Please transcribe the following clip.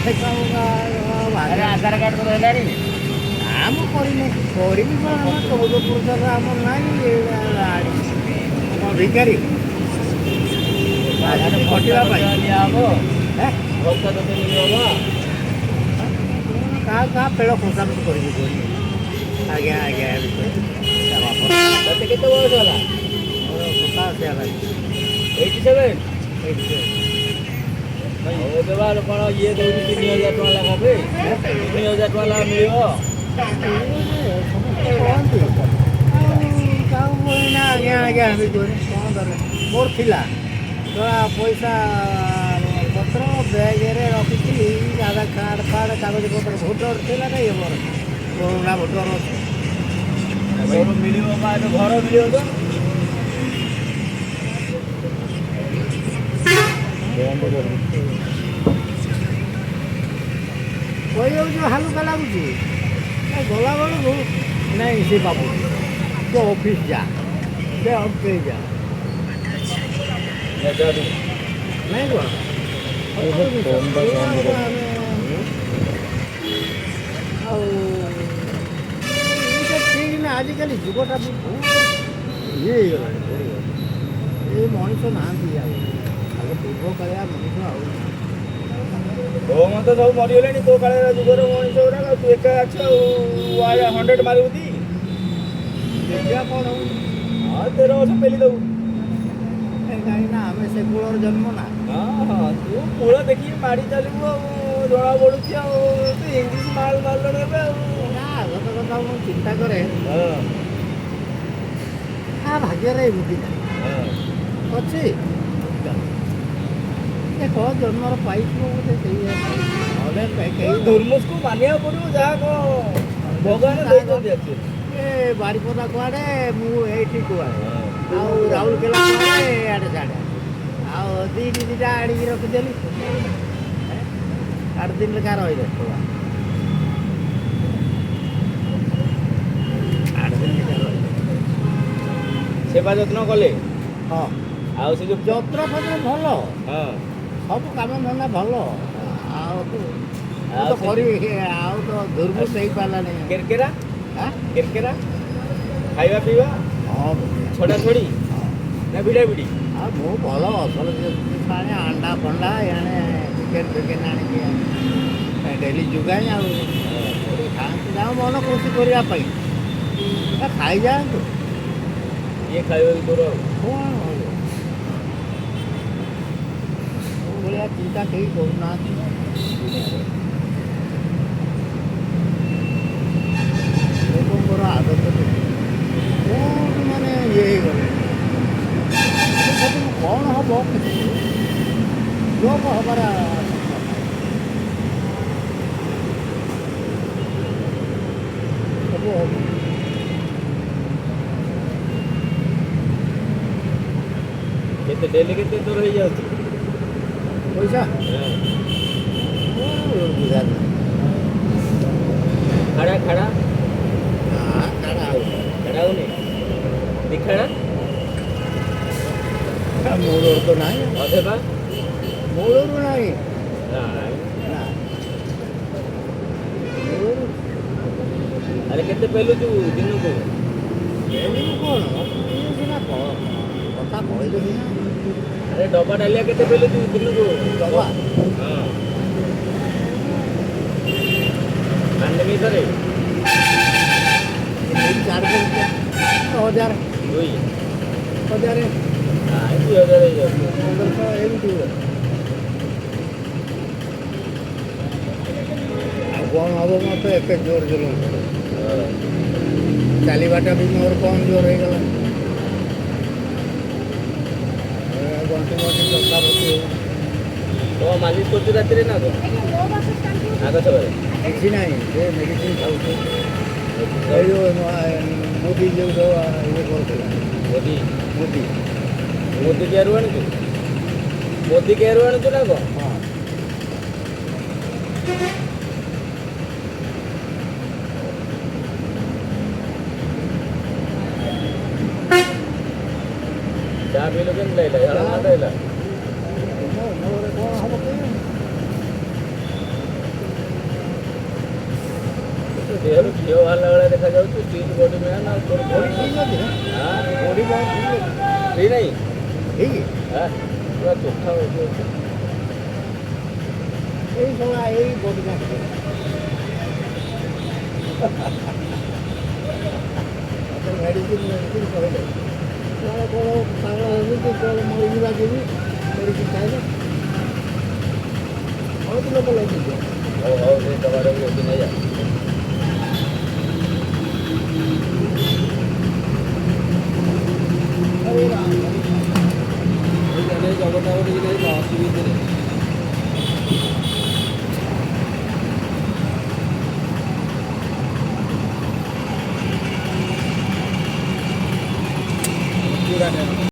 ଆରେ ଆଧାର କାର୍ଡ ତୋର ହେଲାଣି? ଆମ କରିନି କରିବି କ'ଣ ଆମ 14 ପୁରୁଷର ଆମର ନାହିଁ କ'ଣ ଭିକାରୀ ଖଟିବା ପାଇଁ ନିଆହବ କାହା ଭତ୍ତା ତୋତେ ମିଳିବ କାହା ପେଳ ଖୋସାମତ କରିବି କହୁନି ଆଜ୍ଞା ଆଜ୍ଞା ତତେ କେତେ ବୟସ ହେଲା? ମୋର 87 ହେଲାଣି 87? 87 ଏବେ ବା କ'ଣ ଇଏ ଦେଉଛି 3000 ଟଙ୍କା ଲେଖା ବେ 3000 ଟଙ୍କା ଲେଖା ମିଳିବ। ସମସ୍ତେ କହନ୍ତି କାହାକୁ କହିନା ଆଜ୍ଞା ଆଜ୍ଞା ହେବି କହୁନି କ'ଣ ଦରକାର ମୋର ଥିଲା ପଇସା ପତ୍ର ବ୍ୟାଗରେ ରଖିଥିଲି ଆଧାର କାର୍ଡ଼ ଫାର୍ଡ଼ କାଗଜପତ୍ର ଭୋଟର ଥିଲା ନାହିଁ ମୋର ପୁରୁଣା ଭୋଟର ଅଛି ମିଳିବ ବା ଏବେ ଘର ମିଳିବ ତ କହିଯାଉଛି ହାଲୁକା ଲାଗୁଛି ଗଲାବେଳକୁ ନାଇଁ ସେ ବାବୁ ସେ ଅଫିସ୍ ଯା ସେ ଅଫିସ୍ ଯା ନାଇଁ କ'ଣ ଆଉ ଏଇଟା ଠିକ୍ ନା ଆଜିକାଲି ଯୁଗଟା ବି ବହୁତ ଇଏ ହେଇଗଲାଣି ଏ ମଣିଷ ନାହାନ୍ତି ଆଉ ଆଗ ପୂର୍ବ କାଳିଆ ମଣିଷ ଆଉ ତୋ ମତେ ସବୁ ମରିଗଲେଣି ତୋ କାଳିଆ ଯୁଗର ମଣିଷ ଗୁଡ଼ାକ ତୁ ଏକା ଅଛୁ ଆଉ 100 ମାରିବୁ ତି ଦେଖିବା କ'ଣ ହଉ ହଁ 13 ବର୍ଷ ପେଲି ଦେବୁ କାହିଁକି ନା ଆମେ ସେ କୂଳର ଜନ୍ମ ନା ହଁ ତୁ କୂଳ ଦେଖିକି ମାଡ଼ି ଚାଲିବୁ ଆଉ ଜଣା ପଡ଼ୁଛି ଆଉ ତୁ ଇଂଲିଶ ମାଲ ମାରିଲଣି ଏବେ ଆଉ ନା ଆଗତ କଥା ମୁଁ ଚିନ୍ତା କରେ ଭାଗ୍ୟରେ ଏମିତି ଅଛି ଦେଖ ଜନ୍ମର ପାଇଥିବ ବୋଧେ ସେଇ ନହେଲେ କେହି ଦୁର୍ମୁଷକୁ ମାନିବାକୁ ପଡ଼ିବ ଯାହା କ'ଣ ଭଗବାନ ଦେଇଛନ୍ତି ଆକ୍ଚୁଆଲି ଏ ବାରିପଦା କୁଆଡ଼େ ମୁଁ ଏଇଠି କୁଆଡ଼େ ଆଉ ରାଉରକେଲା କୁଆଡ଼େ ଆଡ଼େ ସାଡ଼େ ଆଉ ଦୁଇଟା ଆଣିକି ରଖିଦେଲି 8 ଦିନ ଲେଖା ରହିଲେ 8 ଦିନ ଲେଖା ରହିଲେ ସେବା ଯତ୍ନ କଲେ ହଁ ଆଉ ସେ ଯେଉଁ ଯତ୍ର ଫତ୍ର ଭଲ ହଁ ସବୁ କାମ ଧନ୍ଦା ଭଲ ଆଉ ତ ସେ- କରିବି ଆଉ ତ ଦୁର୍ମୁଷ ହେଇପାରିଲାନି କେରକେରା ଆଁ? କେରକେରା ଖାଇବା ପିଇବା ହଁ ଛଡ଼ା ଛଡ଼ି ନା ଭିଡ଼ା ଭିଡ଼ି ଆଉ ମୁଁ ଭଲ ଅସଲ ଜିନିଷ ଆଣେ ଅଣ୍ଡା ଫଣ୍ଡା ଏଣେ ଚିକେନ୍ ଫିକେନ୍ ଆଣିକି ଡେଲି ଯୋଗାଏ ଆଉ ଖାଆନ୍ତୁ ଯାଉ ମନ ଖୁସି କରିବା ପାଇଁ ଖାଇଯାଆନ୍ତୁ ଇଏ ଖାଇବା ତୋର ଆଉ କ'ଣ ହବ ଭଳିଆ ଚିନ୍ତା କେହି କରୁନାହାନ୍ତି ଦୁନିଆରେ ଲୋକଙ୍କର ଆଦତ ବହୁତ ମାନେ ଇଏ ହେଇଗଲେ କ'ଣ ହବ ଲୋକ ହବାର ସବୁ ହବ କେତେ ଡେଲି କେତେ ତୋର ହେଇଯାଉଛି ପଇସା ବୁଝା ଖାଡ଼ା ଖାଡ଼ା କାଣା ଆଉ ଖାଡ଼ା ହଉନି ଦିଖାଡ଼ା ମୂଳରୁ ତ ନାହିଁ ଅଧେ ବା ମୂଳରୁ ନାହିଁ ନାଇଁ ନା ମୂଳରୁ ଆରେ କେତେ ପେଲୁଛୁ ଦିନକୁ ଏମିତି କ'ଣ ଇଏ ସିନା କଥା କହିଲେ ସିନା ଆରେ ଡବା ଡାଲିଆ କେତେ ପେଲୁଛୁ ଦିନକୁ ଦବା ହଁ ପାଣ୍ଡେମୀ ଥରେ 400 1000 ଦୁଇ 1000 ନାଇଁ 2000 ହେଇଯାଉଛି 1500 ଏମିତି ହୁଏ ଆଉ କ'ଣ ହବ ମୋତେ ଏତେ ଜୋର ଜୁଲୁମ କରେ ଚାଲିବାଟା ବି ମୋର କମ୍ ଜୋର ହେଇଗଲା ଗଣ୍ଠି ଗଣ୍ଠି ଚକାପତି ତ ମାଲିସ କରୁଛୁ ରାତିରେ ନା ତ ଆଗ ଛକରେ କିଛି ନାହିଁ ସେ ମେଡ଼ିସିନ ଖାଉଛି ଏଇ ଯେଉଁ ମୋଦି ଯେଉଁ ସବୁ ଇଏ କରୁଥିଲା ମୋଦି ମୋଦି ମୋଦି କେୟାର ଆଣୁଛୁ ମୋଦି କେୟାର ଆଣୁଛୁ ନା କ'ଣ ହଁ ଚା ପିଇଲୁ କେମିତି ଲାଗିଲା ଝାଳ ମାଡ଼ ହେଲା ମୋର କ'ଣ ହବ କେଜାଣି? ଦେହରୁ ଝିଅ ବାହାରିଲା ଭଳିଆ ଦେଖାଯାଉଛି ଷ୍ଟିଲ୍ ବଡି ମ୍ୟାନ୍ ଆଉ ତୋର ବଡ଼ି ଠିକ୍ ଅଛି ନା ହଁ ବଡ଼ି ବହୁତ ଠିକ୍ ଅଛି ସେଇ ନାହିଁ ଠିକ୍ ହଁ ପୁରା ଚୋଖା ଅଛି ଏଇ ସମୟ ଏଇ ବଡ଼ି କାଟିದೆ ମେଡ଼ିସିନ କହିଲେ କ'ଣ କ'ଣ ପାଗଳ ହେବି କ'ଣ ମରିଯିବା ଯିବି ମେଡ଼ିସିନ ଖାଇଲେ ବହୁତ ଲୋକ ଲଗେଇଛ ହଉ ହଉ ସେ ଟମାଟୋ ବେଶୀ ନେଇଯା ଜଗନ୍ନାଥ ଟିକେ ଅସୁବିଧା